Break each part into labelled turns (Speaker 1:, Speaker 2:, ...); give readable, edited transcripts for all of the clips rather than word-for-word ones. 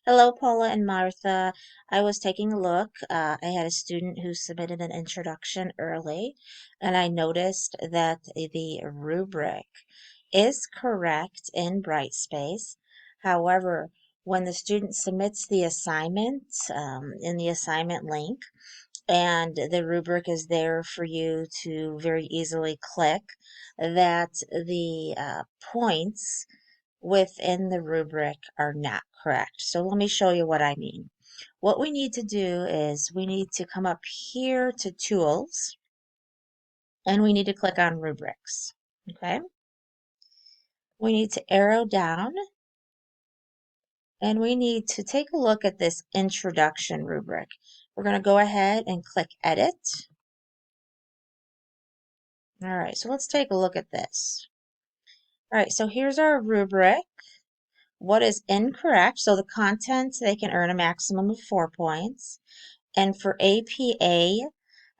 Speaker 1: Hello, Paula and Martha. I was taking a look. I had a student who submitted an introduction early, and I noticed that the rubric is correct in Brightspace. However, when the student submits the assignment in the assignment link, and the rubric is there for you to very easily click, that the points within the rubric are not correct. So let me show you what I mean. What we need to do is we need to come up here to Tools and we need to click on Rubrics. Okay. We need to arrow down and we need to take a look at this introduction rubric. We're going to go ahead and click Edit. All right, so let's take a look at this. All right, so here's our rubric. What is incorrect? So the contents, they can earn a maximum of 4 points. And for APA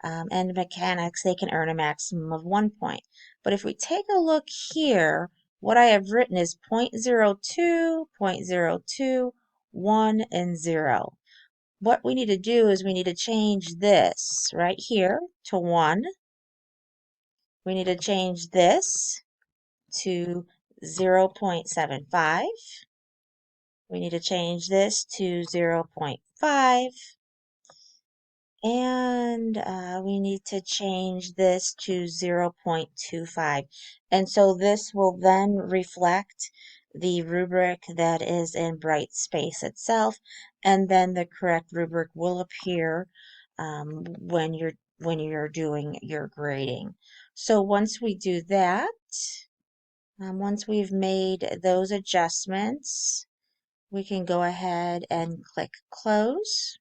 Speaker 1: and mechanics, they can earn a maximum of 1 point. But if we take a look here, what I have written is 0.02, 0.02, 1, and 0. What we need to do is we need to change this right here to 1. We need to change this to 0.75. We need to change this to 0.5. And we need to change this to 0.25. And so this will then reflect the rubric that is in Brightspace itself, and then the correct rubric will appear when you're doing your grading. So once we do that, once we've made those adjustments, we can go ahead and click Close,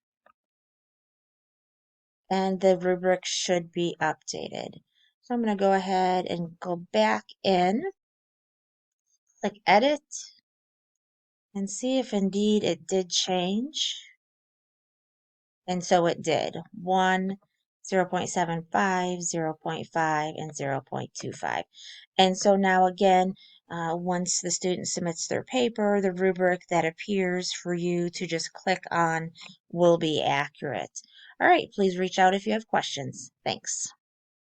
Speaker 1: and the rubric should be updated. So I'm going to go ahead and go back in, click Edit, and see if indeed it did change. And so it did. 1, 0.75, 0.5, and 0.25. And so now again, once the student submits their paper, the rubric that appears for you to just click on will be accurate. All right, please reach out if you have questions. Thanks.